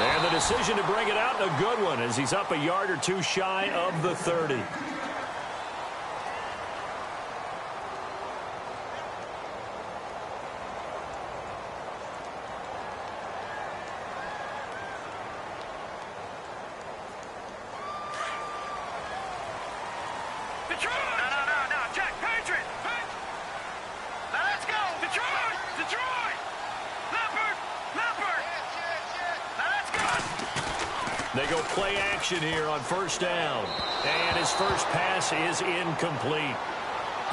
And the decision to bring it out, a good one, as he's up a yard or two shy of the 30. They go play action here on first down. And his first pass is incomplete.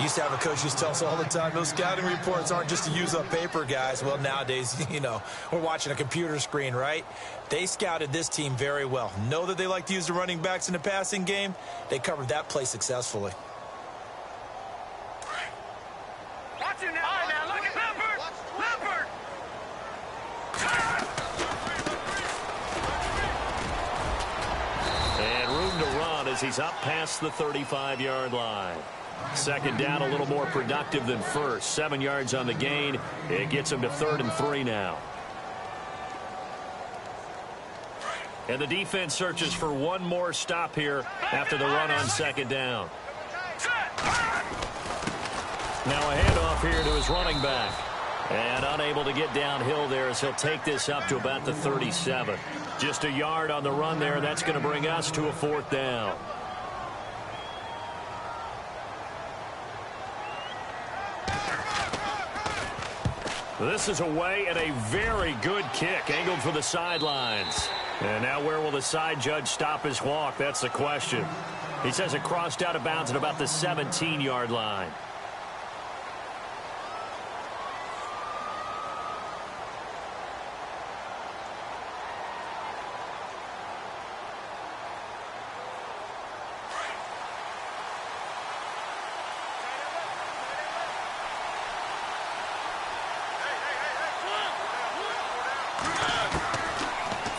Used to have a coach used to tell us all the time, those scouting reports aren't just to use up paper, guys. Well, nowadays, you know, we're watching a computer screen, right? They scouted this team very well. Know that they like to use the running backs in the passing game. They covered that play successfully. Watch him now. All right, now, look at Leopard. Leopard. And room to run as he's up past the 35-yard line. Second down, a little more productive than first. 7 yards on the gain. It gets him to 3rd and 3 now. And the defense searches for one more stop here after the run on second down. Now a handoff here to his running back. And unable to get downhill there as he'll take this up to about the 37. Just a yard on the run there, and that's going to bring us to a 4th down. This is away and a very good kick, angled for the sidelines. And now where will the side judge stop his walk? That's the question. He says it crossed out of bounds at about the 17-yard line.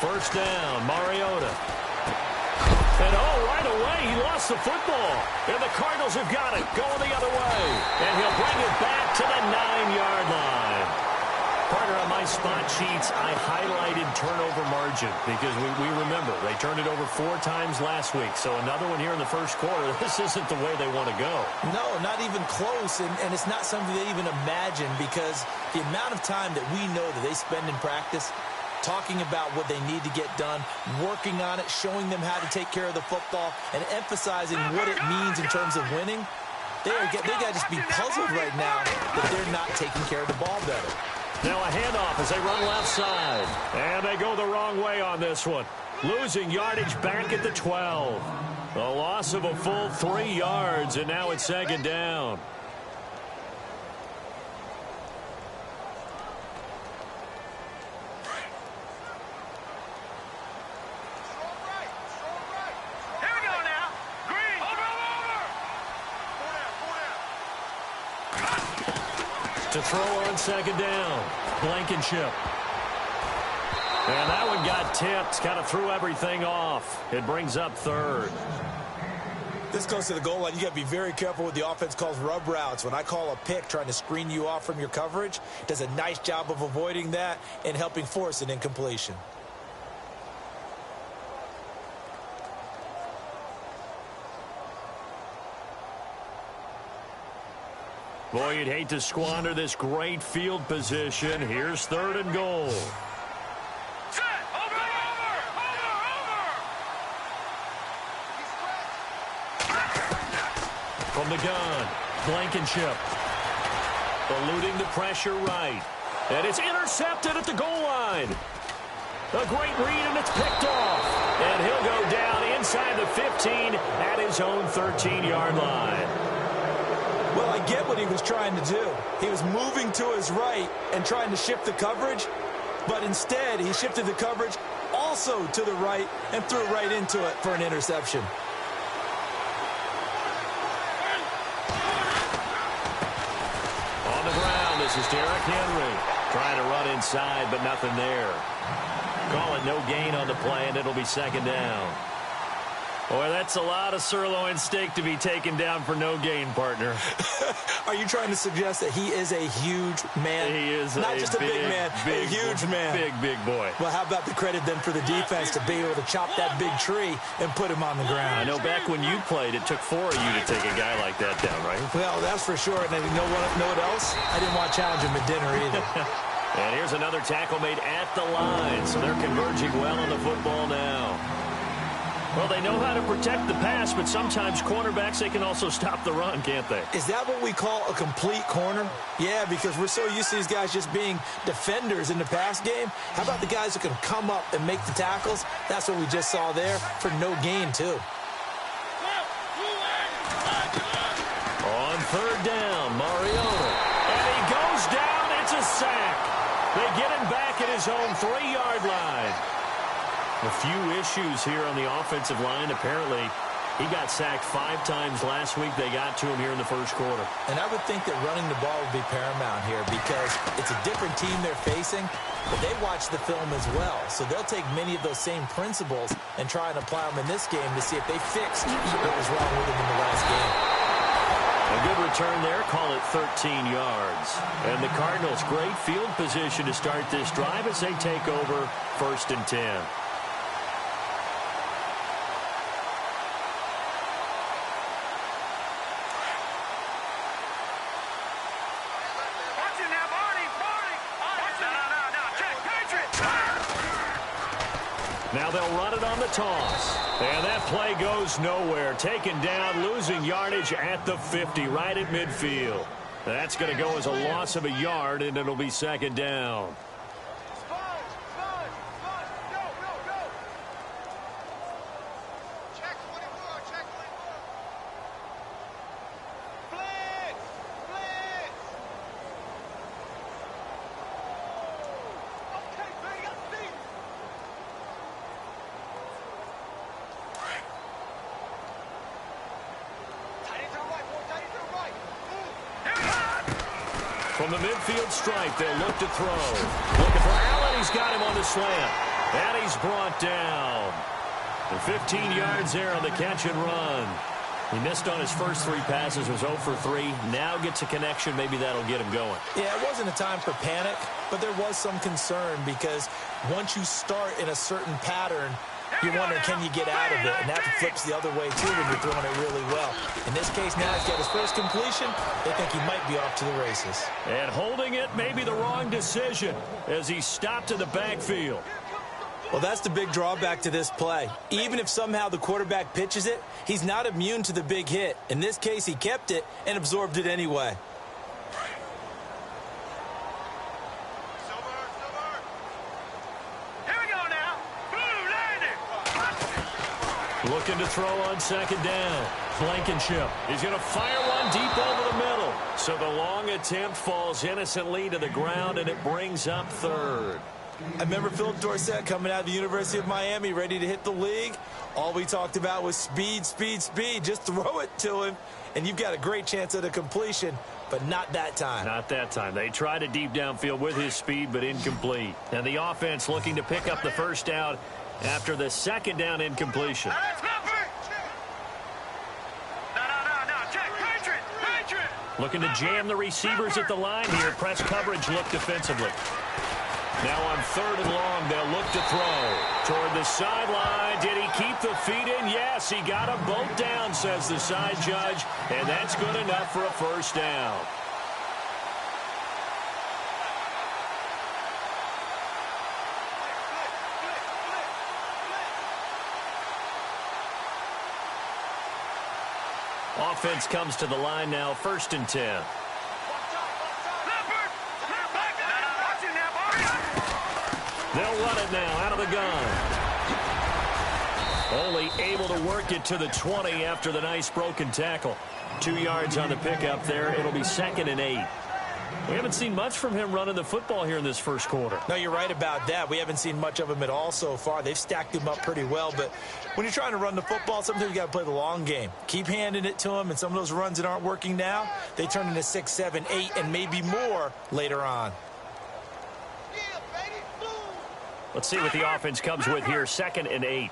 First down, Mariota. And right away, he lost the football. And the Cardinals have got it, going the other way. And he'll bring it back to the 9-yard line. Partner, on my spot sheets, I highlighted turnover margin because we remember they turned it over 4 times last week. So another one here in the first quarter. This isn't the way they want to go. No, not even close. And it's not something they even imagine because the amount of time that we know that they spend in practice talking about what they need to get done, working on it, showing them how to take care of the football, and emphasizing what it means in terms of winning. They got to just be puzzled right now that they're not taking care of the ball better. Now a handoff as they run left side. And they go the wrong way on this one. Losing yardage back at the 12. A loss of a full 3 yards, and now it's 2nd down. To throw on 2nd down, Blankenship. And that one got tipped, kind of threw everything off. It brings up 3rd. This goes to the goal line. You got to be very careful with the offense calls rub routes. When I call a pick trying to screen you off from your coverage, does a nice job of avoiding that and helping force an incompletion. Boy, you'd hate to squander this great field position. Here's 3rd and goal. Set! Over! From the gun, Blankenship. Eluding the pressure right. And it's intercepted at the goal line. A great read, and it's picked off. And he'll go down inside the 15 at his own 13-yard line. Well, I get what he was trying to do. He was moving to his right and trying to shift the coverage, but instead he shifted the coverage also to the right and threw right into it for an interception. On the ground, this is Derrick Henry. Trying to run inside, but nothing there. Call it no gain on the play, and it'll be 2nd down. Boy, that's a lot of sirloin steak to be taken down for no gain, partner. Are you trying to suggest that he is a huge man? He is not just a big man, a huge man. Big boy. Well, how about the credit then for the defense to be able to chop that big tree and put him on the ground? I know back when you played, it took 4 of you to take a guy like that down, right? Well, that's for sure. And you know what else? I didn't want to challenge him at dinner either. And here's another tackle made at the line, so they're converging well on the football now. Well, they know how to protect the pass, but sometimes cornerbacks, they can also stop the run, can't they? Is that what we call a complete corner? Yeah, because we're so used to these guys just being defenders in the pass game. How about the guys who can come up and make the tackles? That's what we just saw there for no gain, too. On third down, Mariota. And he goes down. It's a sack. They get him back at his own 3-yard line. A few issues here on the offensive line. Apparently, he got sacked 5 times last week. They got to him here in the first quarter. And I would think that running the ball would be paramount here because it's a different team they're facing, but they watch the film as well. So they'll take many of those same principles and try and apply them in this game to see if they fixed what was wrong with them in the last game. A good return there. Call it 13 yards. And the Cardinals, great field position to start this drive as they take over 1st and 10. Now they'll run it on the toss. And that play goes nowhere. Taken down, losing yardage at the 50, right at midfield. That's going to go as a loss of a yard, and it'll be 2nd down. From the midfield stripe, they'll look to throw. Looking for Allen. He's got him on the slant. And he's brought down. And 15 yards there on the catch and run. He missed on his first 3 passes, was 0 for 3. Now gets a connection. Maybe that'll get him going. Yeah, it wasn't a time for panic, but there was some concern because once you start in a certain pattern, you're wondering, can you get out of it? And that flips the other way, too, when you're throwing it really well. In this case, now he's got his first completion. They think he might be off to the races. And holding it may be the wrong decision as he stopped in the backfield. Well, that's the big drawback to this play. Even if somehow the quarterback pitches it, he's not immune to the big hit. In this case, he kept it and absorbed it anyway. Looking to throw on 2nd down. Blankenship. He's going to fire one deep over the middle. So the long attempt falls innocently to the ground, and it brings up 3rd. I remember Philip Dorsett coming out of the University of Miami, ready to hit the league. All we talked about was speed, speed, speed. Just throw it to him, and you've got a great chance at a completion, but not that time. Not that time. They tried it deep downfield with his speed, but incomplete. And the offense looking to pick up the 1st down after the 2nd down incompletion. Looking to jam the receivers at the line here. Press coverage look defensively. Now on 3rd and long, they'll look to throw. Toward the sideline. Did he keep the feet in? Yes, he got them both down, says the side judge. And that's good enough for a 1st down. Offense comes to the line now, 1st and 10. They'll run it now out of the gun. Only able to work it to the 20 after the nice broken tackle. 2 yards on the pickup there. It'll be 2nd and 8. We haven't seen much from him running the football here in this first quarter. No, you're right about that. We haven't seen much of him at all so far. They've stacked him up pretty well, but when you're trying to run the football, sometimes you got to play the long game. Keep handing it to him, and some of those runs that aren't working now, they turn into 6, 7, 8, and maybe more later on. Let's see what the offense comes with here, 2nd and 8.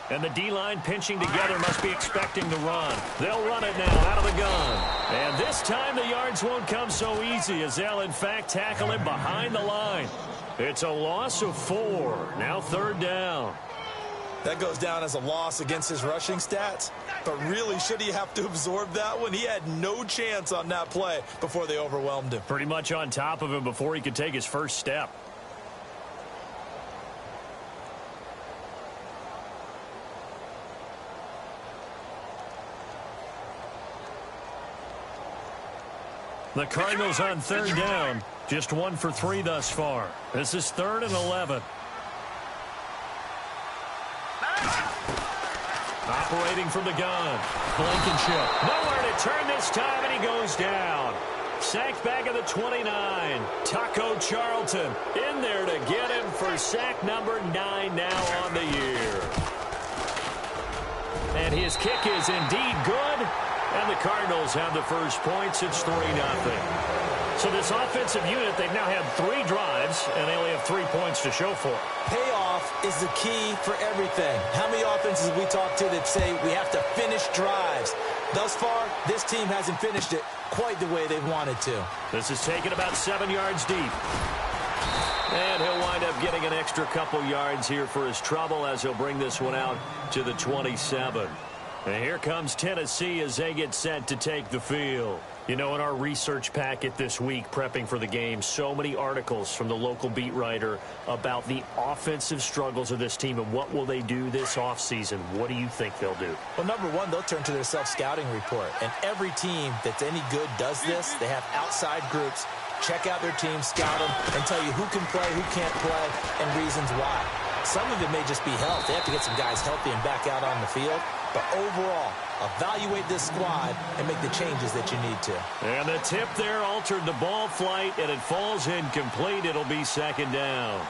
And the D-line pinching together must be expecting the run. They'll run it now out of the gun. And this time the yards won't come so easy as they'll, in fact, tackle him behind the line. It's a loss of 4. Now 3rd down. That goes down as a loss against his rushing stats. But really, should he have to absorb that one? He had no chance on that play before they overwhelmed him. Pretty much on top of him before he could take his first step. The Cardinals on 3rd down. Just 1 for 3 thus far. This is 3rd and 11. Operating from the gun. Blankenship. Nowhere to turn this time, and he goes down. Sacked back at the 29. Taco Charlton in there to get him for sack number 9 now on the year. And his kick is indeed good. And the Cardinals have the first points. It's 3-0. So this offensive unit, they've now had 3 drives, and they only have 3 points to show for it. Payoff is the key for everything. How many offenses we talk to that say we have to finish drives? Thus far, this team hasn't finished it quite the way they wanted to. This is taken about 7 yards deep. And he'll wind up getting an extra couple yards here for his trouble as he'll bring this one out to the 27. And here comes Tennessee as they get set to take the field. You know, in our research packet this week, prepping for the game, so many articles from the local beat writer about the offensive struggles of this team and what will they do this offseason. What do you think they'll do? Well, number one, they'll turn to their self-scouting report. And every team that's any good does this. They have outside groups. Check out their team, scout them, and tell you who can play, who can't play, and reasons why. Some of it may just be health. They have to get some guys healthy and back out on the field. But overall, evaluate this squad and make the changes that you need to. And the tip there altered the ball flight, and it falls incomplete. It'll be 2nd down.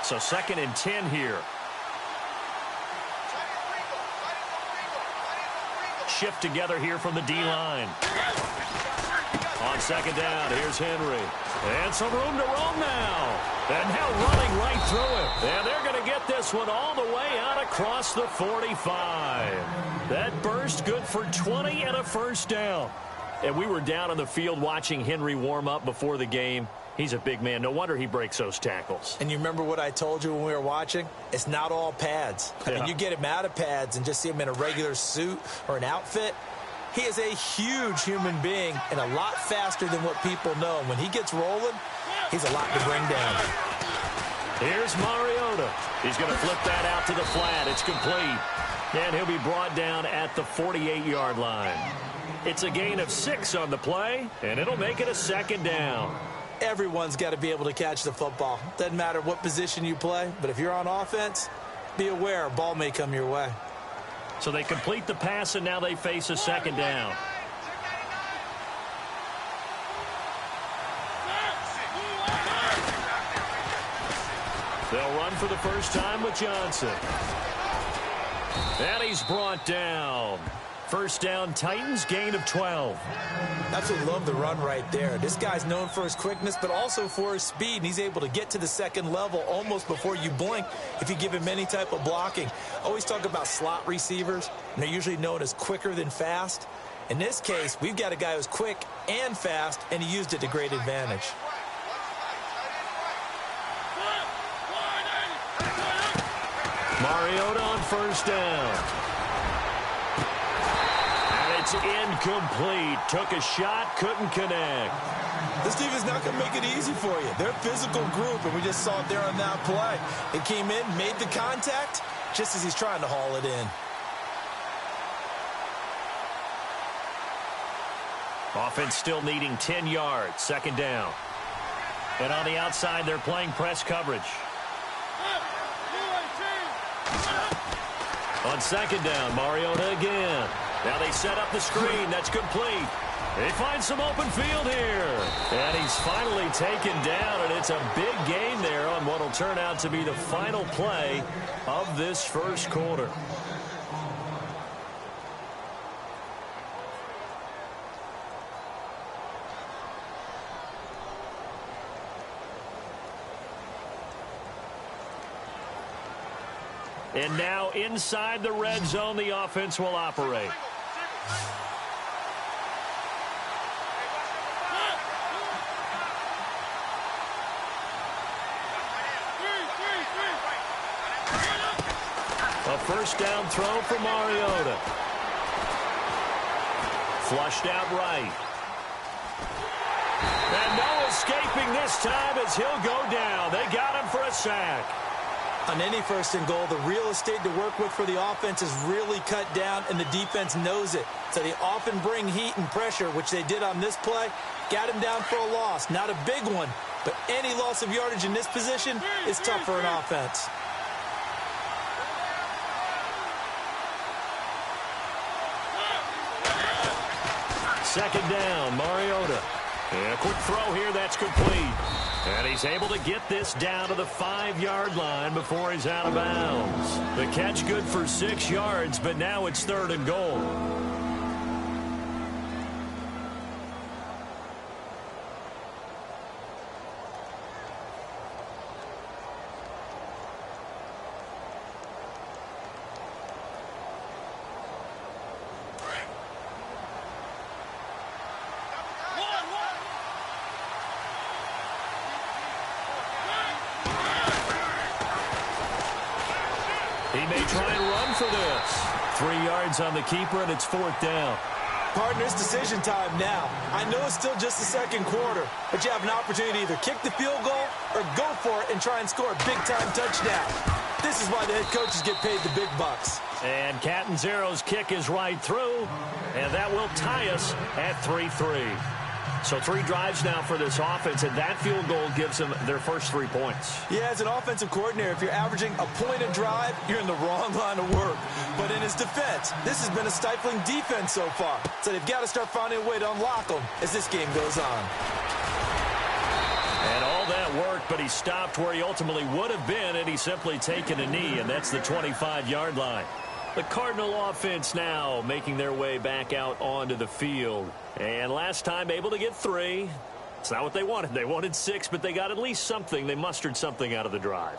So 2nd and 10 here. Shift together here from the D-line. On 2nd down, here's Henry. And some room to roam now. And now running right through him. And they're going to get this one all the way out across the 45. That burst good for 20 and a 1st down. And we were down on the field watching Henry warm up before the game. He's a big man. No wonder he breaks those tackles. And you remember what I told you when we were watching? It's not all pads. I mean, you get him out of pads and just see him in a regular suit or an outfit. He is a huge human being and a lot faster than what people know. When he gets rolling, he's a lot to bring down. Here's Mariota. He's going to flip that out to the flat. It's complete. And he'll be brought down at the 48-yard line. It's a gain of 6 on the play, and it'll make it a 2nd down. Everyone's got to be able to catch the football. Doesn't matter what position you play, but if you're on offense, be aware a ball may come your way. So they complete the pass, and now they face a 2nd down. They'll run for the first time with Johnson. And he's brought down. 1st down, Titans, gain of 12. Absolutely love the run right there. This guy's known for his quickness, but also for his speed. And he's able to get to the 2nd level almost before you blink if you give him any type of blocking. I always talk about slot receivers, and they're usually known as quicker than fast. In this case, we've got a guy who's quick and fast, and he used it to great advantage. Mariota on 1st down. It's incomplete. Took a shot, couldn't connect. This team is not going to make it easy for you. They're a physical group, and we just saw it there on that play. It came in, made the contact, just as he's trying to haul it in. Offense still needing 10 yards. 2nd down. And on the outside, they're playing press coverage. On 2nd down, Mariota again. Now they set up the screen. That's complete. They find some open field here. And he's finally taken down, and it's a big gain there on what will turn out to be the final play of this first quarter. And now inside the red zone, the offense will operate. A first down throw for Mariota. Flushed out right. And no escaping this time as he'll go down. They got him for a sack. On any first and goal, the real estate to work with for the offense is really cut down, and the defense knows it. So they often bring heat and pressure, which they did on this play. Got him down for a loss. Not a big one, but any loss of yardage in this position is tough for an offense. Second down, Mariota. And a quick throw here, that's complete. And he's able to get this down to the 5-yard line before he's out of bounds. The catch good for 6 yards, but now it's 3rd and goal. He may try and run for this. 3 yards on the keeper, and it's 4th down. Partner, it's decision time now. I know it's still just the second quarter, but you have an opportunity to either kick the field goal or go for it and try and score a big-time touchdown. This is why the head coaches get paid the big bucks. And Catanzaro's kick is right through, and that will tie us at 3-3. So 3 drives now for this offense, and that field goal gives them their first 3 points. Yeah, as an offensive coordinator, if you're averaging a point a drive, you're in the wrong line of work. But in his defense, this has been a stifling defense so far. So they've got to start finding a way to unlock them as this game goes on. And all that work, but he stopped where he ultimately would have been, and he's simply taken a knee, and that's the 25-yard line. The Cardinal offense now making their way back out onto the field. And last time able to get 3. It's not what they wanted. They wanted 6, but they got at least something. They mustered something out of the drive.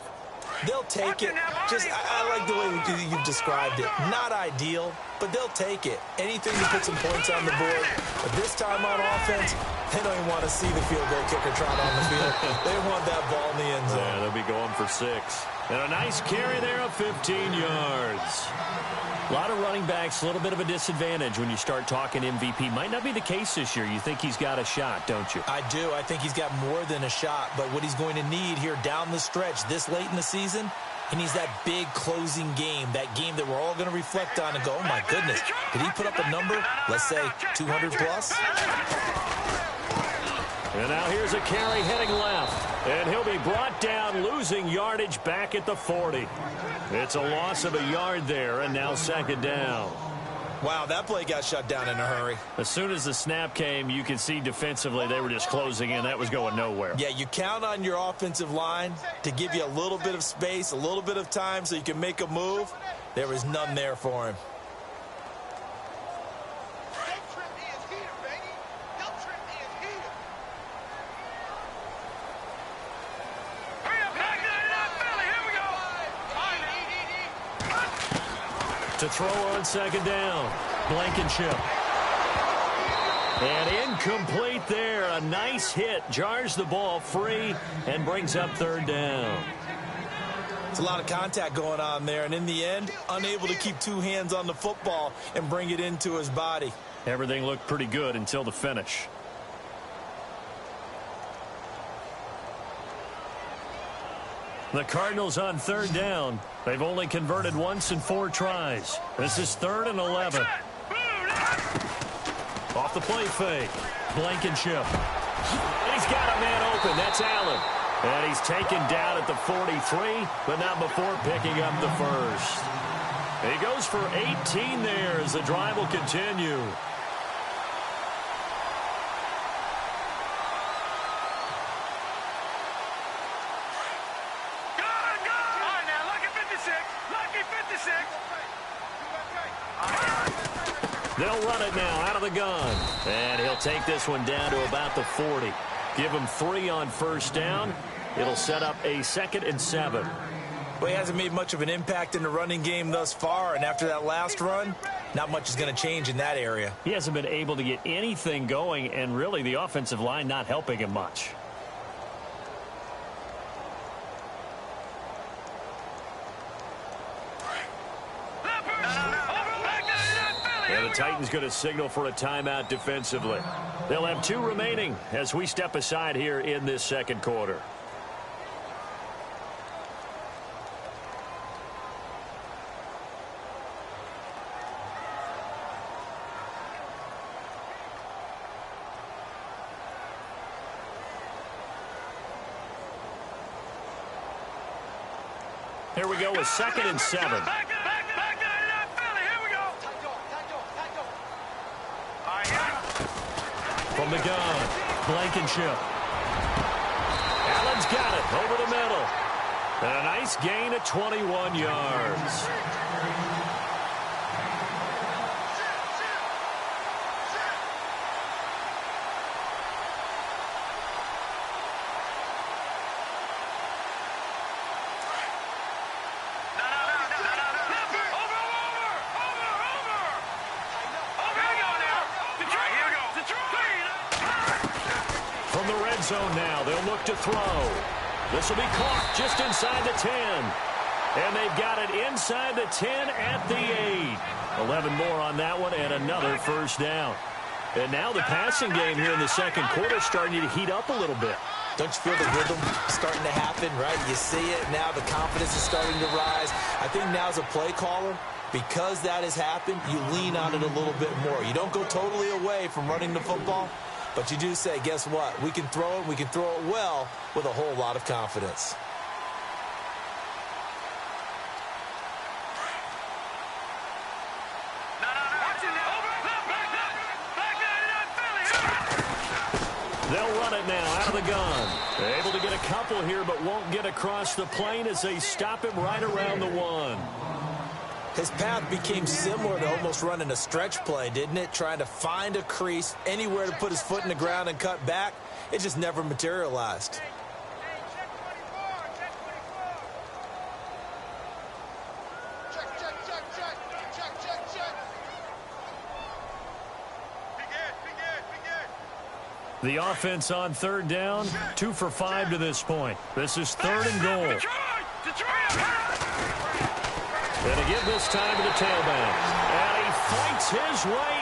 They'll take it. I like the way you've described it. Not ideal, but they'll take it. Anything to put some points on the board. But this time on offense, they don't even want to see the field goal kicker trot on the field. They want that ball in the end zone. Yeah, they'll be going for 6. And a nice carry there of 15 yards. A lot of running backs, a little bit of a disadvantage when you start talking MVP. Might not be the case this year. You think he's got a shot, don't you? I do. I think he's got more than a shot. But what he's going to need here down the stretch this late in the season, he needs that big closing game, that game that we're all going to reflect on and go, oh, my goodness, did he put up a number, let's say, 200 plus? And now here's a carry heading left. And he'll be brought down, losing yardage back at the 40. It's a loss of a yard there, and now 2nd down. Wow, that play got shut down in a hurry. As soon as the snap came, you could see defensively they were just closing in. That was going nowhere. Yeah, you count on your offensive line to give you a little bit of space, a little bit of time so you can make a move. There was none there for him. To throw on 2nd down, Blankenship. And incomplete there. A nice hit. Jars the ball free and brings up 3rd down. It's a lot of contact going on there. And in the end, unable to keep 2 hands on the football and bring it into his body. Everything looked pretty good until the finish. The Cardinals on 3rd down. They've only converted once in 4 tries. This is 3rd and 11. Off the play fake. Blankenship. And he's got a man open. That's Allen. And he's taken down at the 43, but not before picking up the first. He goes for 18 there as the drive will continue. They'll run it now out of the gun. And he'll take this one down to about the 40. Give him 3 on first down. It'll set up a 2nd and 7. Well, he hasn't made much of an impact in the running game thus far, and after that last run, not much is going to change in that area. He hasn't been able to get anything going, and really the offensive line not helping him much. And the Titans going to signal for a timeout defensively. They'll have 2 remaining as we step aside here in this second quarter. Here we go with 2nd and 7. From the gun, Blankenship. Allen's got it over the middle. And a nice gain of 21 yards. Zone now. They'll look to throw. This will be caught just inside the 10. And they've got it inside the 10 at the 8. 11 more on that one and another first down. And now the passing game here in the second quarter is starting to heat up a little bit. Don't you feel the rhythm starting to happen, right? You see it now. The confidence is starting to rise. I think now as a play caller, because that has happened, you lean on it a little bit more. You don't go totally away from running the football. But you do say, guess what? We can throw it. We can throw it well with a whole lot of confidence. They'll run it now out of the gun. They're able to get a couple here, but won't get across the plane as they stop him right around the 1. His path became similar to almost running a stretch play, didn't it? Trying to find a crease, anywhere to put his foot in the ground and cut back. It just never materialized. The offense on 3rd down, 2 for 5 to this point. This is 3rd and goal. And to give this time to the tailback. And he fights his way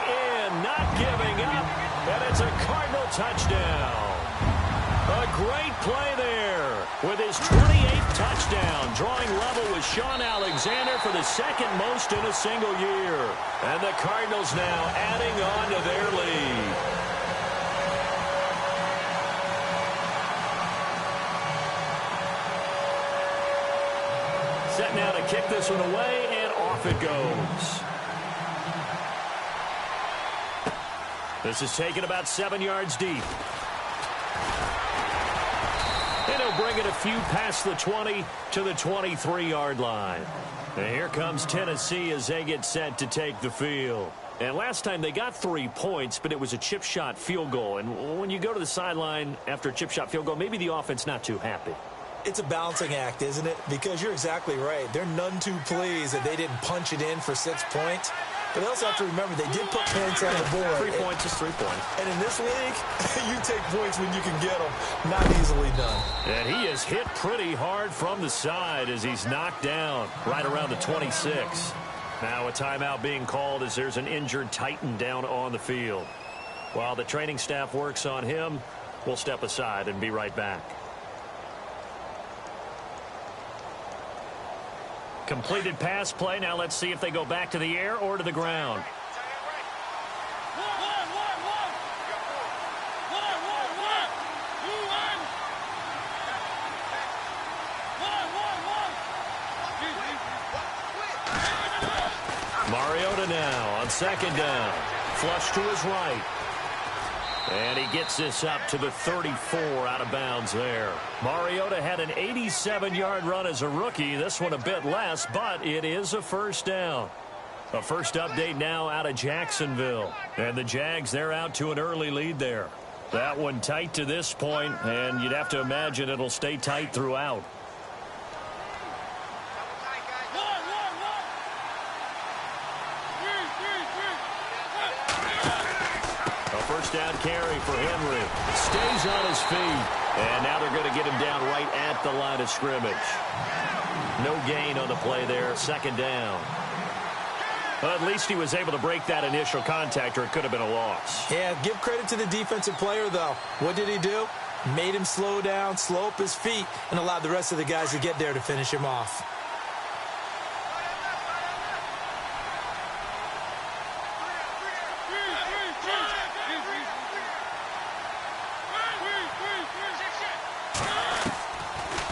in, not giving up. And it's a Cardinal touchdown. A great play there with his 28th touchdown, drawing level with Sean Alexander for the 2nd most in a single year. And the Cardinals now adding on to their lead. Set now to kick this one away, and off it goes. This is taken about 7 yards deep. And he'll bring it a few past the 20 to the 23-yard line. And here comes Tennessee as they get set to take the field. And last time they got 3 points, but it was a chip shot field goal. And when you go to the sideline after a chip shot field goal, maybe the offense not too happy. It's a balancing act, isn't it? Because you're exactly right. They're none too pleased that they didn't punch it in for 6 points. But they also have to remember they did put points on the board. 3 points is 3 points. And in this league, you take points when you can get them. Not easily done. And he is hit pretty hard from the side as he's knocked down right around the 26. Now a timeout being called as there's an injured Titan down on the field. While the training staff works on him, we'll step aside and be right back. Completed pass play. Now let's see if they go back to the air or to the ground. on second down. Flush to his right. And he gets this up to the 34 out of bounds there. Mariota had an 87-yard run as a rookie. This one a bit less, but it is a first down. A first update now out of Jacksonville. And the Jags, they're out to an early lead there. That one tight to this point, and you'd have to imagine it'll stay tight throughout. A first down carry for Henry. Stays on his feet. And now they're going to get him down right at the line of scrimmage. No gain on the play there. Second down. Well, at least he was able to break that initial contact, or it could have been a loss. Yeah, give credit to the defensive player, though. What did he do? Made him slow down, slow up his feet, and allowed the rest of the guys to get there to finish him off.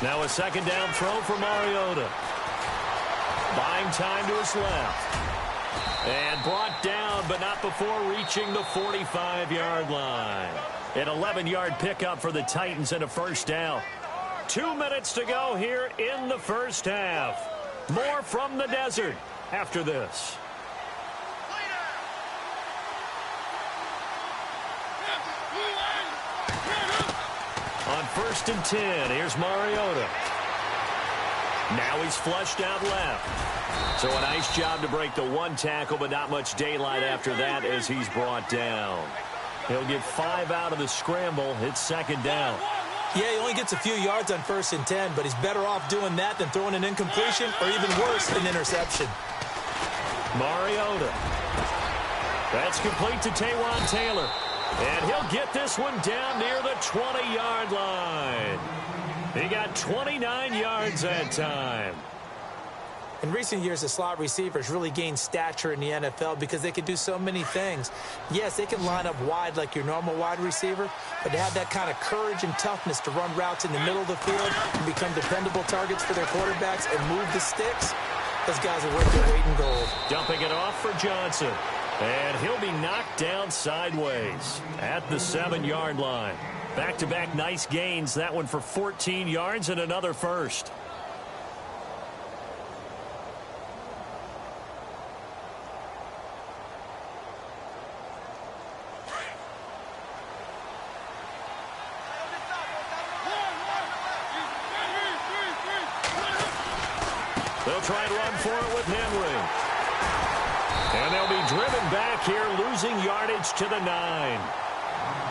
Now a second down throw for Mariota. Buying time to his left. And brought down, but not before reaching the 45-yard line. An 11-yard pickup for the Titans and a first down. 2 minutes to go here in the first half. More from the desert after this. On 1st and 10, here's Mariota. Now he's flushed out left. So a nice job to break the one tackle, but not much daylight after that as he's brought down. He'll get 5 out of the scramble. It's second down. Yeah, he only gets a few yards on 1st and 10, but he's better off doing that than throwing an incompletion or even worse, an interception. Mariota. That's complete to Taywan Taylor. And he'll get this one down near the 20-yard line. He got 29 yards that time. In recent years, the slot receivers really gained stature in the NFL because they can do so many things. Yes, they can line up wide like your normal wide receiver, but to have that kind of courage and toughness to run routes in the middle of the field and become dependable targets for their quarterbacks and move the sticks, those guys are worth their weight in gold. Dumping it off for Johnson. And he'll be knocked down sideways at the 7-yard line. Back-to-back nice gains. That one for 14 yards and another first. They'll try and run for it with Henry. And they'll be driven back here, losing yardage to the 9.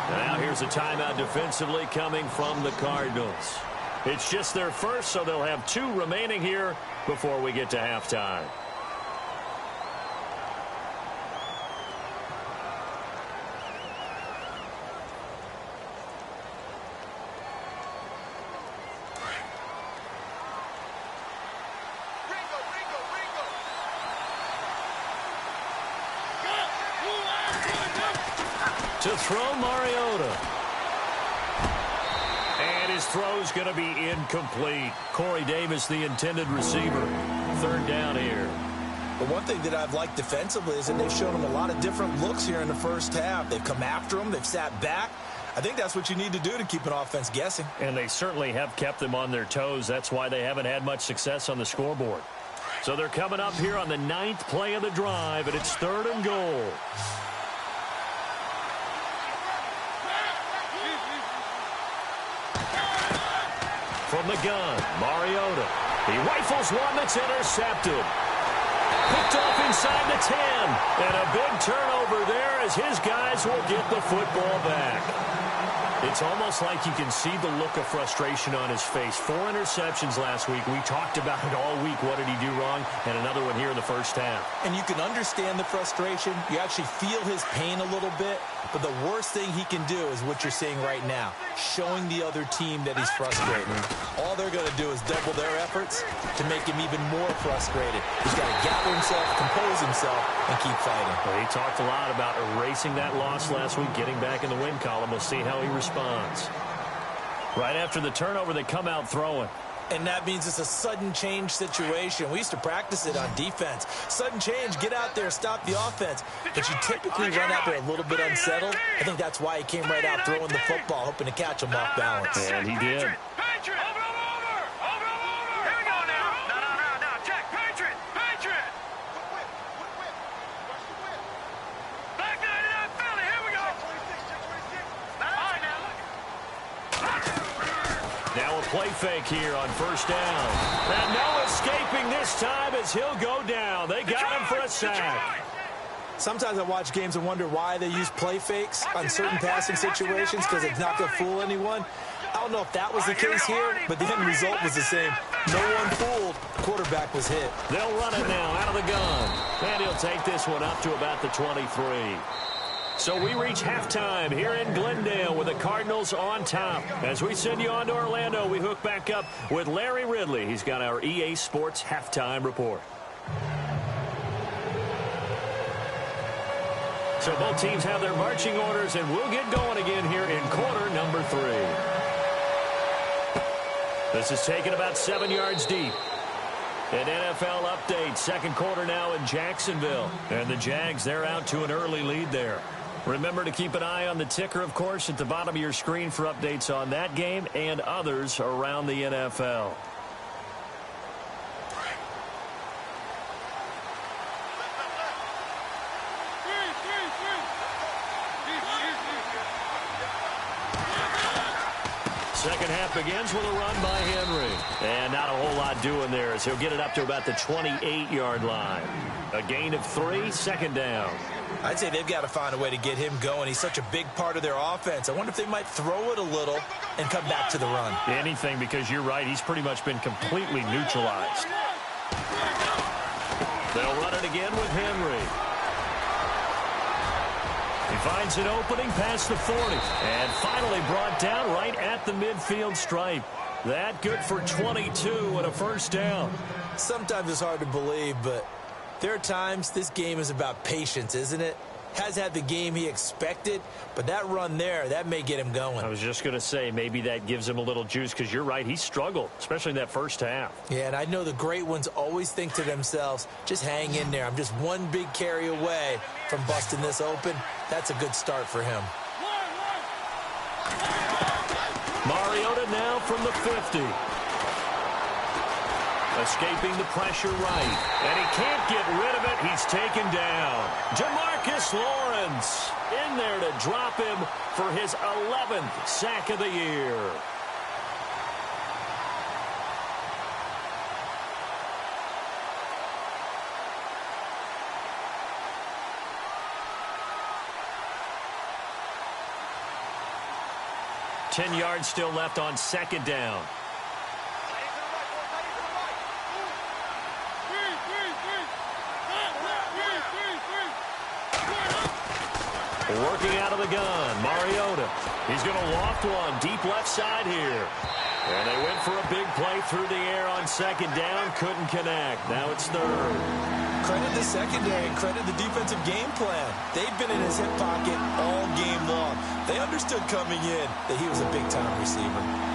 Now here's a timeout defensively coming from the Cardinals. It's just their first, so they'll have 2 remaining here before we get to halftime. To throw Mariota. And his throw's going to be incomplete. Corey Davis, the intended receiver. 3rd down here. But one thing that I've liked defensively is that they've shown him a lot of different looks here in the first half. They've come after him. They've sat back. I think that's what you need to do to keep an offense guessing. And they certainly have kept them on their toes. That's why they haven't had much success on the scoreboard. So they're coming up here on the 9th play of the drive, and it's 3rd and goal. From the gun, Mariota. He rifles one that's intercepted. Picked off inside the 10. And a big turnover there as his guys will get the football back. It's almost like you can see the look of frustration on his face. 4 interceptions last week. We talked about it all week. What did he do wrong? And another one here in the first half. And you can understand the frustration. You actually feel his pain a little bit. But the worst thing he can do is what you're seeing right now, showing the other team that he's frustrated. All they're going to do is double their efforts to make him even more frustrated. He's got to gather himself, compose himself, and keep fighting. Well, he talked a lot about erasing that loss last week, getting back in the win column. We'll see how he responds. Right after the turnover, they come out throwing. And that means it's a sudden change situation. We used to practice it on defense. Sudden change, get out there, stop the offense. But you typically run out there a little bit unsettled. I think that's why he came right out throwing the football, hoping to catch him off balance. And he did. Patriot! Over! Here we go now. No. Check. Patriot! Back 99 Philly. Here we go. All right, now. Now a play fake here on first down. And no escaping this time as he'll go down. They got him for a sack. Sometimes I watch games and wonder why they use play fakes on certain passing situations because it's not going to fool anyone. I don't know if that was the case here, but the end result was the same. No one fooled. Quarterback was hit. They'll run it now out of the gun. And he'll take this one up to about the 23. So we reach halftime here in Glendale with the Cardinals on top. As we send you on to Orlando, we hook back up with Larry Ridley. He's got our EA Sports halftime report. So both teams have their marching orders, and we'll get going again here in quarter number 3. This is taken about 7 yards deep. An NFL update, second quarter now in Jacksonville. And the Jags, they're out to an early lead there. Remember to keep an eye on the ticker, of course, at the bottom of your screen for updates on that game and others around the NFL. Second half begins with a run by Henry. And not a whole lot doing there as he'll get it up to about the 28-yard line. A gain of 3, second down. I'd say they've got to find a way to get him going. He's such a big part of their offense. I wonder if they might throw it a little and come back to the run. Anything, because you're right. He's pretty much been completely neutralized. They'll run it again with Henry. He finds an opening past the 40. And finally brought down right at the midfield stripe. That good for 22 and a first down. Sometimes it's hard to believe, but there are times this game is about patience, isn't it? Has had the game he expected, but that run there, that may get him going. I was just going to say, maybe that gives him a little juice, because you're right, he struggled, especially in that first half. Yeah, and I know the great ones always think to themselves, just hang in there. I'm just one big carry away from busting this open. That's a good start for him. Mariota now from the 50. Escaping the pressure right. And he can't get rid of it. He's taken down. Jamarcus Lawrence in there to drop him for his 11th sack of the year. Ten yards still left on second down. Working out of the gun, Mariota. He's going to loft one deep left side here. And they went for a big play through the air on second down. Couldn't connect. Now it's third. Credit the secondary, credit the defensive game plan. They've been in his hip pocket all game long. They understood coming in that he was a big-time receiver.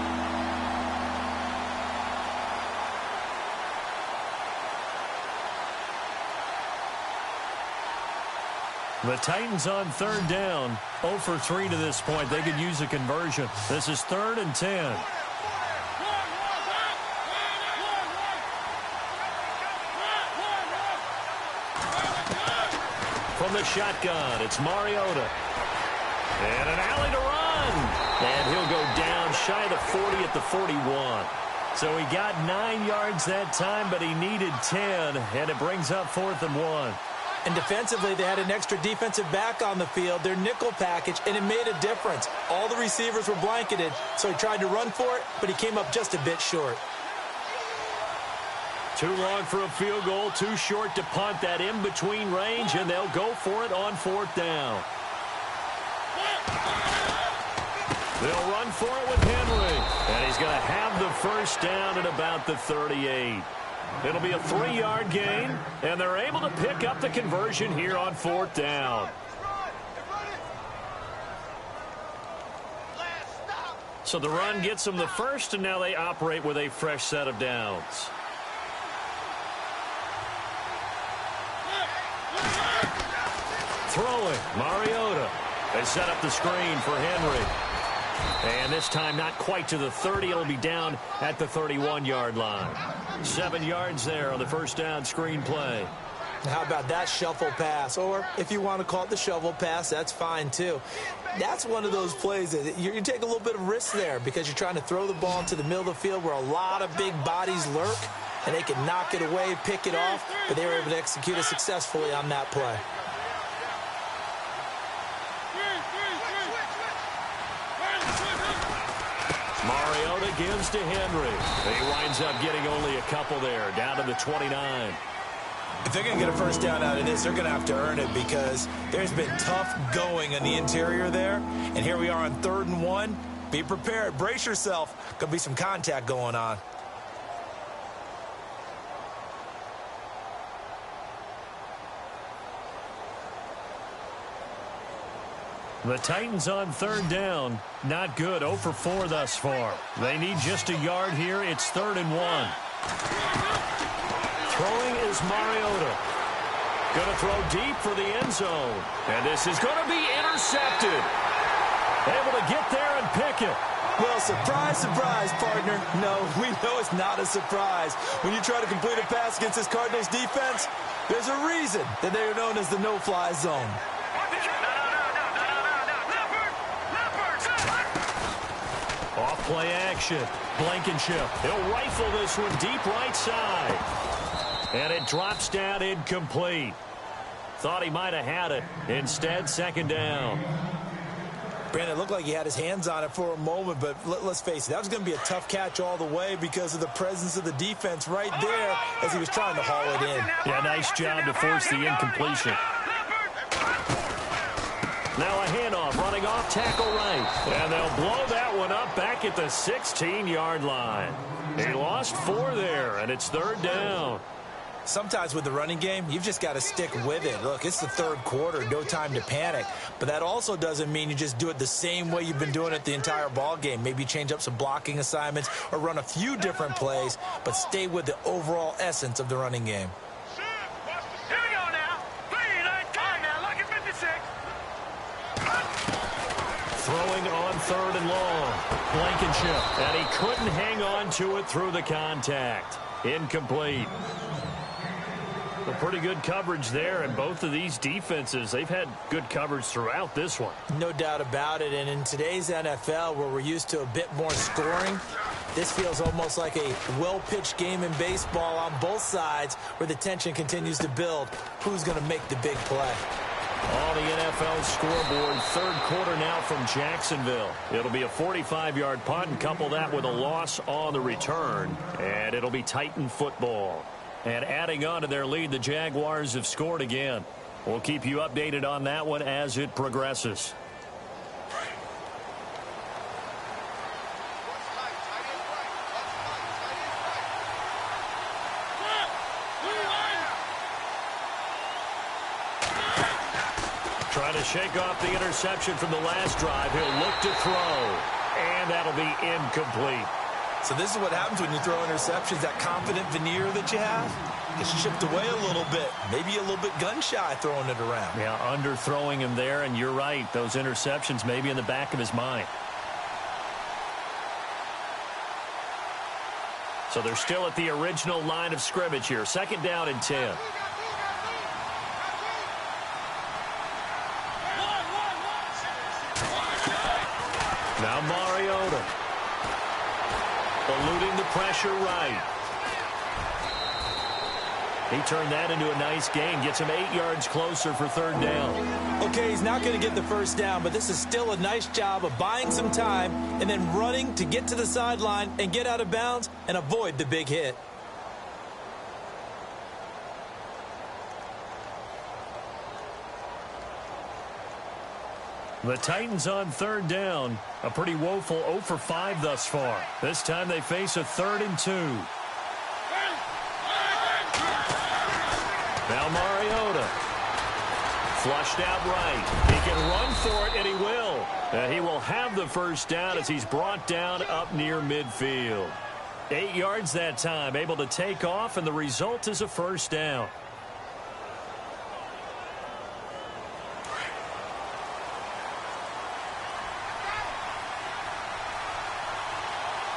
The Titans on third down, 0 for 3 to this point. They could use a conversion. This is 3rd and 10. From the shotgun, it's Mariota. And an alley to run. And he'll go down shy of the 40 at the 41. So he got 9 yards that time, but he needed 10. And it brings up 4th and 1. And defensively, they had an extra defensive back on the field, their nickel package, and it made a difference. All the receivers were blanketed, so he tried to run for it, but he came up just a bit short. Too long for a field goal, too short to punt. That in-between range, and they'll go for it on 4th down. They'll run for it with Henry, and he's going to have the first down at about the 38. It'll be a 3-yard gain, and they're able to pick up the conversion here on 4th down. So the run gets them the first, and now they operate with a fresh set of downs. Throwing, Mariota. They set up the screen for Henry. And this time not quite to the 30. It'll be down at the 31-yard line. 7 yards there on the first down screen play. How about that shuffle pass? Or if you want to call it the shovel pass, that's fine too. That's one of those plays that you take a little bit of risk there because you're trying to throw the ball into the middle of the field where a lot of big bodies lurk, and they can knock it away, pick it off, but they were able to execute it successfully on that play. Mariota gives to Henry. He winds up getting only a couple there, down to the 29. If they're going to get a first down out of this, they're going to have to earn it because there's been tough going in the interior there. And here we are on 3rd and 1. Be prepared. Brace yourself. Going to be some contact going on. The Titans on 3rd down. Not good. 0 for 4 thus far. They need just a yard here. It's 3rd and 1. Throwing is Mariota. Going to throw deep for the end zone. And this is going to be intercepted. Able to get there and pick it. Well, surprise, surprise, partner. No, we know it's not a surprise. When you try to complete a pass against this Cardinals defense, there's a reason that they are known as the no-fly zone. Off play action. Blankenship. He'll rifle this one deep right side. And it drops down incomplete. Thought he might have had it. Instead, 2nd down. Brandon, it looked like he had his hands on it for a moment, but let's face it, that was going to be a tough catch all the way because of the presence of the defense right there as he was trying to haul it in. Yeah, nice job to force the incompletion. Now a handoff, running off tackle right. And they'll blow that one up back at the 16-yard line. He lost 4 there, and it's 3rd down. Sometimes with the running game, you've just got to stick with it. Look, it's the 3rd quarter, no time to panic. But that also doesn't mean you just do it the same way you've been doing it the entire ball game. Maybe change up some blocking assignments or run a few different plays, but stay with the overall essence of the running game. Here we go now. 3, 9, 10. Now, look at 56. Throwing on 3rd and long. Blankenship. And he couldn't hang on to it through the contact. Incomplete. Well, pretty good coverage there, and both of these defenses, they've had good coverage throughout this one. No doubt about it, and in today's NFL, where we're used to a bit more scoring, this feels almost like a well-pitched game in baseball on both sides where the tension continues to build. Who's going to make the big play? On the NFL scoreboard, 3rd quarter now from Jacksonville. It'll be a 45-yard punt and couple that with a loss on the return, and it'll be Titan football. And adding on to their lead, the Jaguars have scored again. We'll keep you updated on that one as it progresses. Trying to shake off the interception from the last drive. He'll look to throw, and that'll be incomplete. So this is what happens when you throw interceptions. That confident veneer that you have gets chipped away a little bit. Maybe a little bit gun-shy throwing it around. Yeah, underthrowing him there, and you're right. Those interceptions may be in the back of his mind. So they're still at the original line of scrimmage here. 2nd down and 10. Now Mariota. Eluding the pressure right. He turned that into a nice gain. Gets him 8 yards closer for 3rd down. Okay, he's not going to get the first down, but this is still a nice job of buying some time and then running to get to the sideline and get out of bounds and avoid the big hit. The Titans on 3rd down. A pretty woeful 0 for 5 thus far. This time they face a 3rd and 2. Now Mariota. Flushed out right. He can run for it, and he will. He will have the first down as he's brought down up near midfield. 8 yards that time, able to take off, and the result is a first down.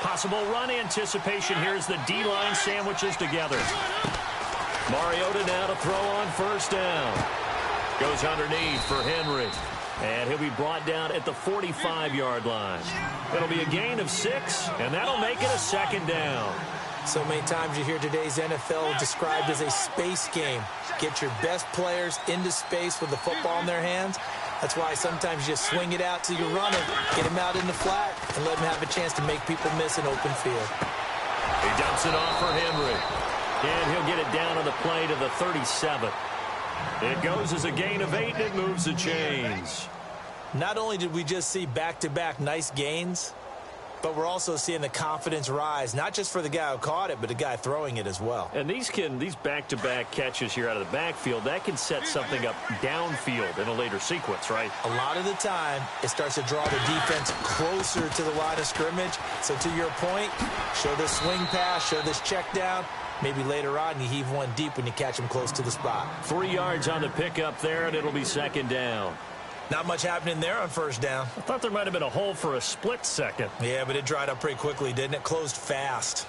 Possible run anticipation here as the D-line sandwiches together. Mariota now to throw on first down. Goes underneath for Henry. And he'll be brought down at the 45-yard line. It'll be a gain of 6, and that'll make it a second down. So many times you hear today's NFL described as a space game. Get your best players into space with the football in their hands. That's why sometimes you just swing it out to your runner, get him out in the flat, and let him have a chance to make people miss an open field. He dumps it off for Henry. And he'll get it down on the play to the 37. It goes as a gain of 8, and it moves the chains. Not only did we just see back-to-back nice gains, but we're also seeing the confidence rise, not just for the guy who caught it, but the guy throwing it as well. And these back-to-back catches here out of the backfield, that can set something up downfield in a later sequence, right? A lot of the time, it starts to draw the defense closer to the line of scrimmage. So to your point, show this swing pass, show this check down. Maybe later on you heave one deep when you catch him close to the spot. 3 yards on the pickup there, and it'll be second down. Not much happening there on first down. I thought there might have been a hole for a split second. Yeah, but it dried up pretty quickly, didn't it? Closed fast.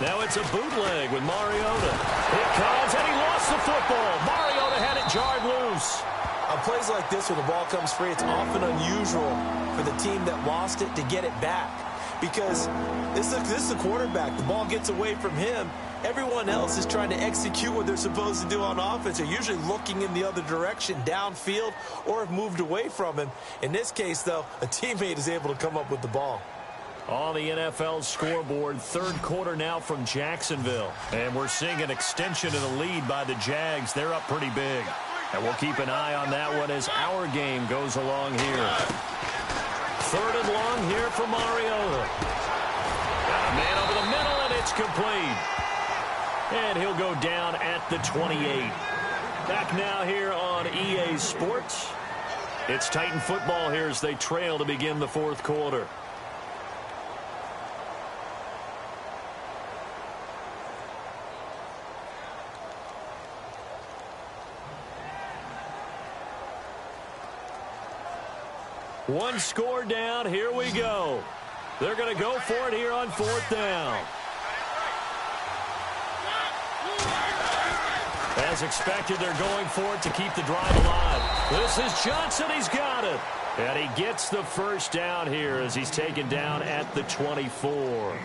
Now it's a bootleg with Mariota. It comes, and he lost the football. Mariota had it jarred loose. On plays like this, when the ball comes free, it's often unusual for the team that lost it to get it back. Because this is the quarterback. The ball gets away from him. Everyone else is trying to execute what they're supposed to do on offense. They're usually looking in the other direction, downfield, or have moved away from him. In this case, though, a teammate is able to come up with the ball. On the NFL scoreboard, third quarter now from Jacksonville. And we're seeing an extension of the lead by the Jags. They're up pretty big. And we'll keep an eye on that one as our game goes along here. Third and long here for Mariota. Got a man over the middle, and it's complete. And he'll go down at the 28. Back now here on EA Sports. It's Titan football here as they trail to begin the fourth quarter. One score down. Here we go. They're going to go for it here on fourth down. As expected, they're going for it to keep the drive alive. This is Johnson. He's got it. And he gets the first down here as he's taken down at the 24.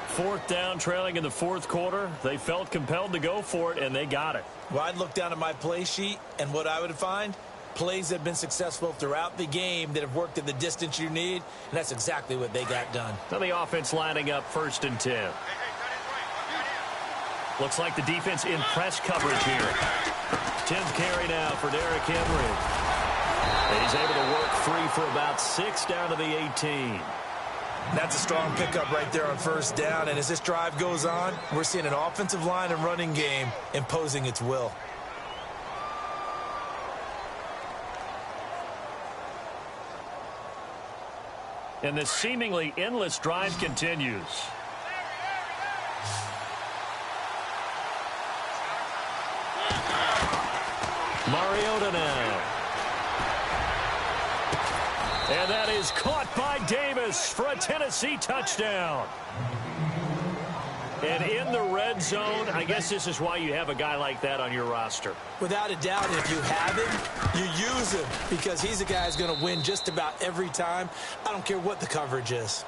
Fourth down, trailing in the fourth quarter. They felt compelled to go for it, and they got it. Well, I'd look down at my play sheet, and what I would find, plays that have been successful throughout the game that have worked at the distance you need, and that's exactly what they got done. So the offense lining up first and 10. Looks like the defense in press coverage here. 10th carry now for Derrick Henry. And he's able to work free for about 6 down to the 18. That's a strong pickup right there on first down, and as this drive goes on, we're seeing an offensive line and running game imposing its will. And this seemingly endless drive continues. Mariota now. And that is caught by Davis for a Tennessee touchdown. And in the red zone, I guess this is why you have a guy like that on your roster. Without a doubt, if you have him, you use him because he's a guy who's going to win just about every time. I don't care what the coverage is.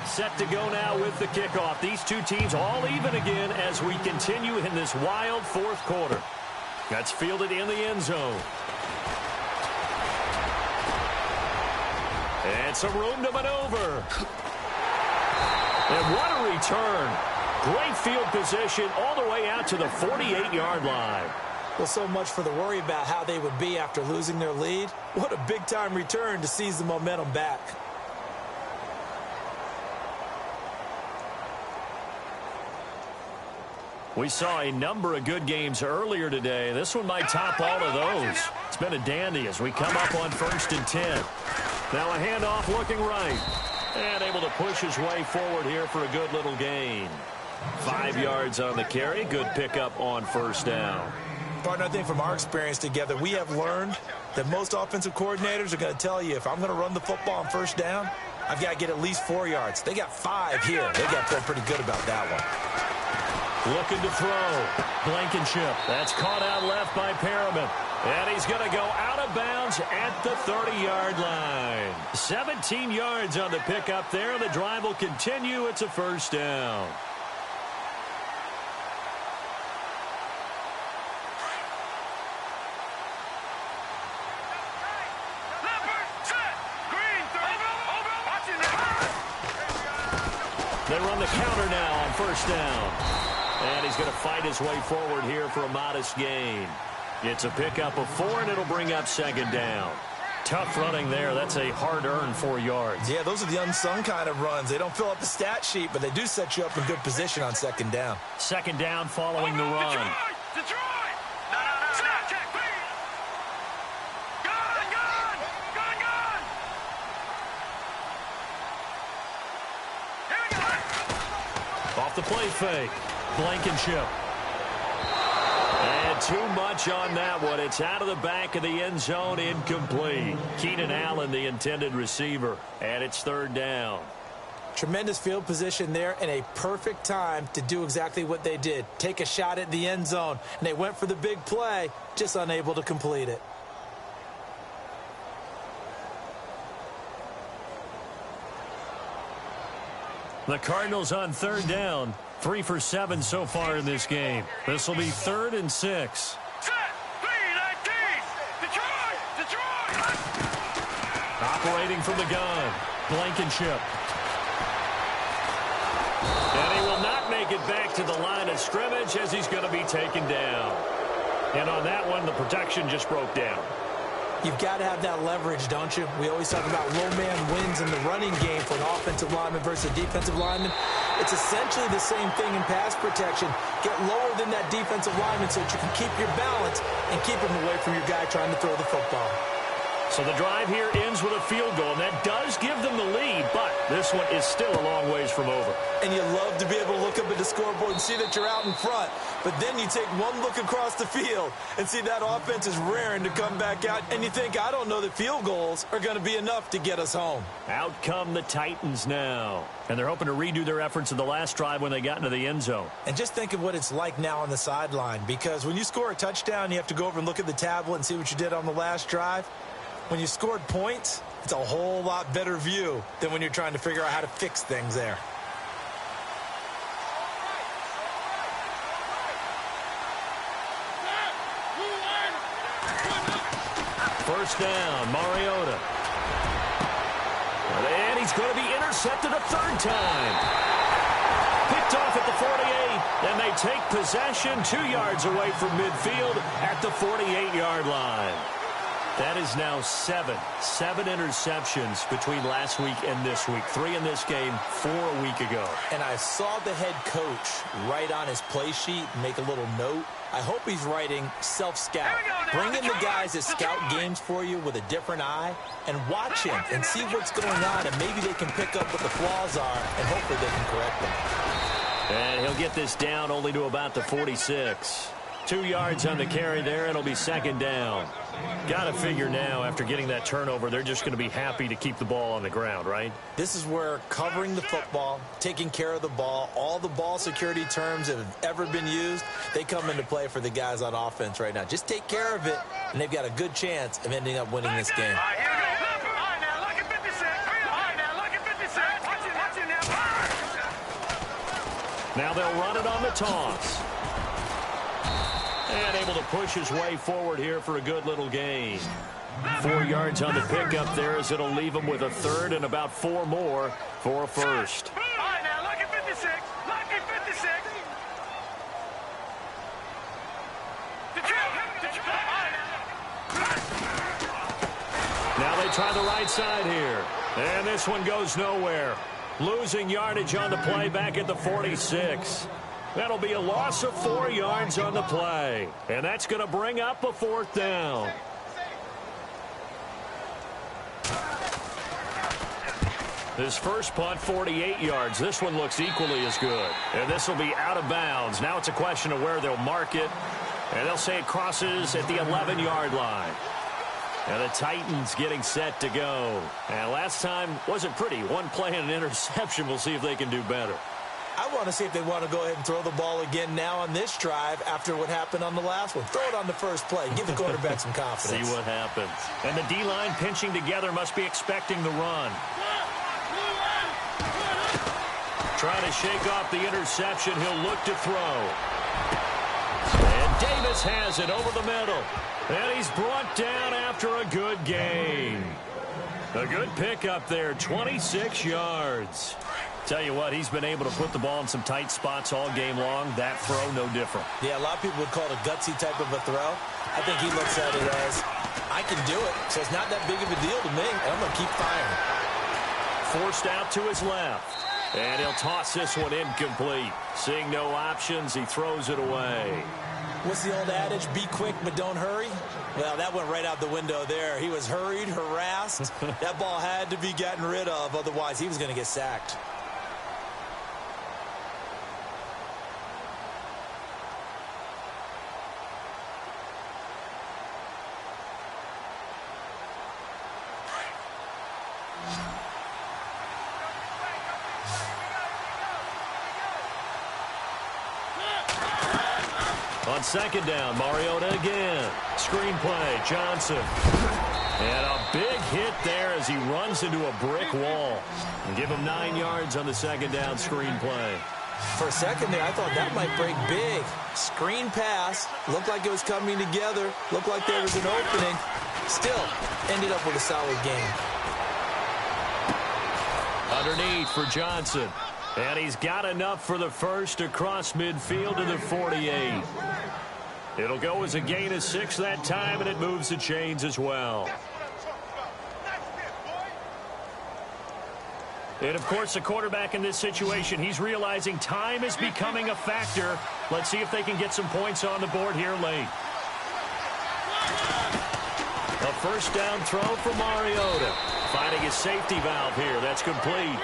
Set to go now with the kickoff. These two teams all even again as we continue in this wild fourth quarter. That's fielded in the end zone. And some room to maneuver. And what a return. Great field position all the way out to the 48-yard line. Well, so much for the worry about how they would be after losing their lead. What a big-time return to seize the momentum back. We saw a number of good games earlier today. This one might top all of those. It's been a dandy as we come up on 1st and 10. Now a handoff looking right. And able to push his way forward here for a good little gain. 5 yards on the carry. Good pickup on 1st down. Partner, I think from our experience together, we have learned that most offensive coordinators are going to tell you, if I'm going to run the football on 1st down, I've got to get at least 4 yards. They got 5 here. They got to feel pretty good about that one. Looking to throw. Blankenship. That's caught out left by Perriman. And he's going to go out of bounds at the 30-yard line. 17 yards on the pickup there. The drive will continue. It's a 1st down. They run the counter now on 1st down. And he's going to fight his way forward here for a modest gain. It's a pickup of 4, and it'll bring up 2nd down. Tough running there. That's a hard-earned 4 yards. Yeah, those are the unsung kind of runs. They don't fill up the stat sheet, but they do set you up in good position on 2nd down. 2nd down following the run. Detroit! No. Check, please! Gun! Here we go! Off the play fake. Blankenship. And too much on that one. It's out of the back of the end zone, incomplete. Keenan Allen, the intended receiver, and it's 3rd down. Tremendous field position there and a perfect time to do exactly what they did. Take a shot at the end zone, and they went for the big play, just unable to complete it. The Cardinals on 3rd down. 3 for 7 so far in this game. This will be 3rd and 6. Set! 3-19! Detroit! Operating from the gun. Blankenship. And he will not make it back to the line of scrimmage as he's going to be taken down. And on that one, the protection just broke down. You've got to have that leverage, don't you? We always talk about low man wins in the running game for an offensive lineman versus a defensive lineman. It's essentially the same thing in pass protection. Get lower than that defensive lineman so that you can keep your balance and keep him away from your guy trying to throw the football. So the drive here ends with a field goal, and that does give them the lead, but this one is still a long ways from over. And you love to be able to look up at the scoreboard and see that you're out in front, but then you take one look across the field and see that offense is raring to come back out, and you think, I don't know that field goals are going to be enough to get us home. Out come the Titans now, and they're hoping to redo their efforts in the last drive when they got into the end zone. And just think of what it's like now on the sideline, because when you score a touchdown, you have to go over and look at the tablet and see what you did on the last drive. When you scored points, it's a whole lot better view than when you're trying to figure out how to fix things there. First down, Mariota. And he's going to be intercepted a 3rd time. Picked off at the 48, and they take possession 2 yards away from midfield at the 48-yard line. That is now 7 interceptions between last week and this week. 3 in this game, 4 a week ago. And I saw the head coach write on his play sheet, make a little note. I hope he's writing self-scout. Bring in the guys that scout games for you with a different eye and watch him and see what's going on, and maybe they can pick up what the flaws are, and hopefully they can correct them. And he'll get this down only to about the 46. 2 yards on the carry there. It'll be 2nd down. Got to figure now, after getting that turnover, they're just going to be happy to keep the ball on the ground, right? This is where covering the football, taking care of the ball, all the ball security terms that have ever been used, they come into play for the guys on offense right now. Just take care of it, and they've got a good chance of ending up winning this game. All right, here we go. All right, now, look at 56. All right, now, look at 56. Watch it now. Now they'll run it on the toss. And able to push his way forward here for a good little gain. 4 yards on the pickup there as it'll leave him with a 3rd and about 4 more for a 1st. All right, now, look at 56. Look at 56. Now they try the right side here. And this one goes nowhere. Losing yardage on the play back at the 46. That'll be a loss of 4 yards on the play. And that's going to bring up a 4th down. His first punt, 48 yards. This one looks equally as good. And this will be out of bounds. Now it's a question of where they'll mark it. And they'll say it crosses at the 11-yard line. And the Titans getting set to go. And last time wasn't pretty. One play and an interception. We'll see if they can do better. I want to see if they want to go ahead and throw the ball again now on this drive after what happened on the last one. Throw it on the first play. Give the quarterback some confidence. See what happens. And the D-line pinching together must be expecting the run. Trying to shake off the interception. He'll look to throw. And Davis has it over the middle. And he's brought down after a good gain. A good pickup there, 26 yards. Tell you what, he's been able to put the ball in some tight spots all game long. That throw, no different. Yeah, a lot of people would call it a gutsy type of a throw. I think he looks at it as, I can do it, so it's not that big of a deal to me, and I'm going to keep firing. Forced out to his left. And he'll toss this one incomplete. Seeing no options, he throws it away. What's the old adage? Be quick, but don't hurry. Well, that went right out the window there. He was hurried, harassed. That ball had to be gotten rid of. Otherwise, he was going to get sacked. On second down, Mariota again. Screen play, Johnson. And a big hit there as he runs into a brick wall. And give him 9 yards on the second down screen play. For a second there, I thought that might break big. Screen pass. Looked like it was coming together. Looked like there was an opening. Still, ended up with a solid game. Underneath for Johnson. And he's got enough for the first across midfield to the 48. It'll go as a gain of 6 that time, and it moves the chains as well. And, of course, the quarterback in this situation, he's realizing time is becoming a factor. Let's see if they can get some points on the board here late. A first down throw for Mariota. Finding his safety valve here. That's complete.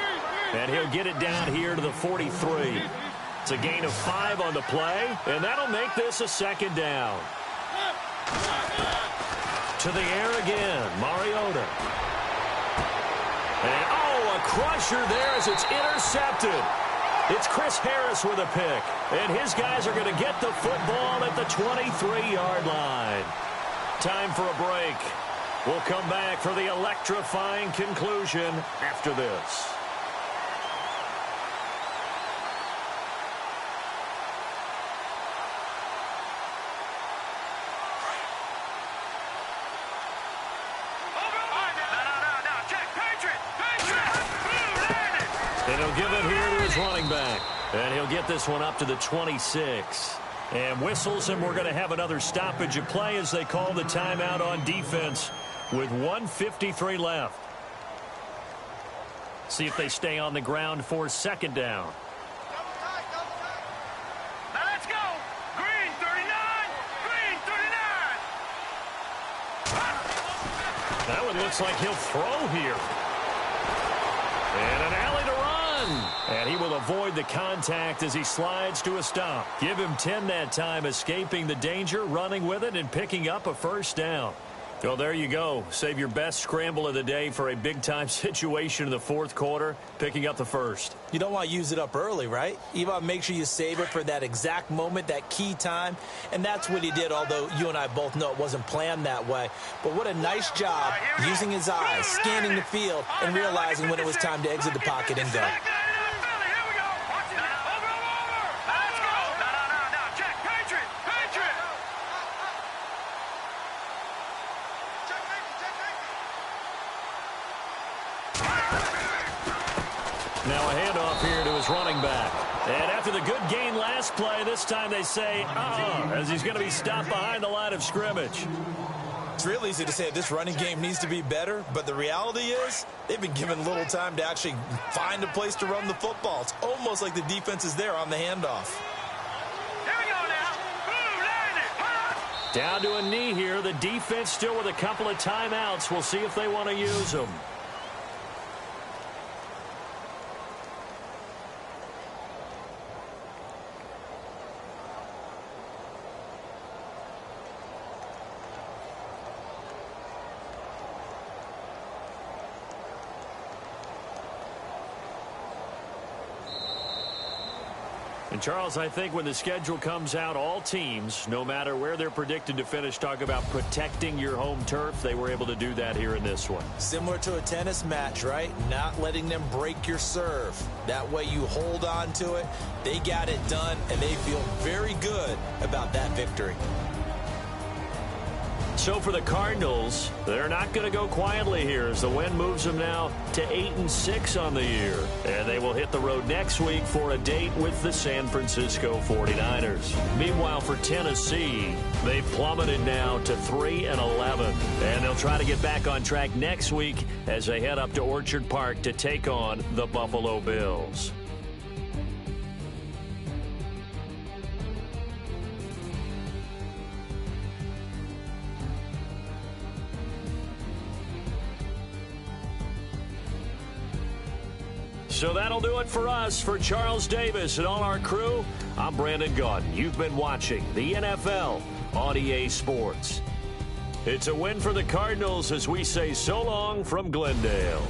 And he'll get it down here to the 43. It's a gain of 5 on the play, and that'll make this a second down. To the air again, Mariota. And, a crusher there as it's intercepted. It's Chris Harris with a pick, and his guys are going to get the football at the 23-yard line. Time for a break. We'll come back for the electrifying conclusion after this. And he'll give it here to his running back. And he'll get this one up to the 26. And whistles, and we're going to have another stoppage of play as they call the timeout on defense with 1:53 left. See if they stay on the ground for second down. Now let's go. Green 39. Green 39. That one looks like he'll throw here. And an alley to run. And he will avoid the contact as he slides to a stop. Give him 10 that time, escaping the danger, running with it, and picking up a first down. Well, there you go. Save your best scramble of the day for a big-time situation in the fourth quarter, picking up the first. You don't want to use it up early, right? You want to make sure you save it for that exact moment, that key time. And that's what he did, although you and I both know it wasn't planned that way. But what a nice job using his eyes, scanning the field, and realizing when it was time to exit the pocket and go. Now a handoff here to his running back. And after the good gain last play, this time they say, as he's going to be stopped behind the line of scrimmage. It's real easy to say this running game needs to be better, but the reality is they've been given little time to actually find a place to run the football. It's almost like the defense is there on the handoff. Here we go now. Ooh, line it. Down to a knee here. The defense still with a couple of timeouts. We'll see if they want to use them. And, Charles, I think when the schedule comes out, all teams, no matter where they're predicted to finish, talk about protecting your home turf. They were able to do that here in this one. Similar to a tennis match, right? Not letting them break your serve. That way you hold on to it. They got it done, and they feel very good about that victory. So for the Cardinals, they're not going to go quietly here as the win moves them now to 8-6 on the year. And they will hit the road next week for a date with the San Francisco 49ers. Meanwhile, for Tennessee, they've plummeted now to 3-11. And they'll try to get back on track next week as they head up to Orchard Park to take on the Buffalo Bills. So that'll do it for us. For Charles Davis and all our crew, I'm Brandon Gaudin. You've been watching the NFL on EA Sports. It's a win for the Cardinals as we say so long from Glendale.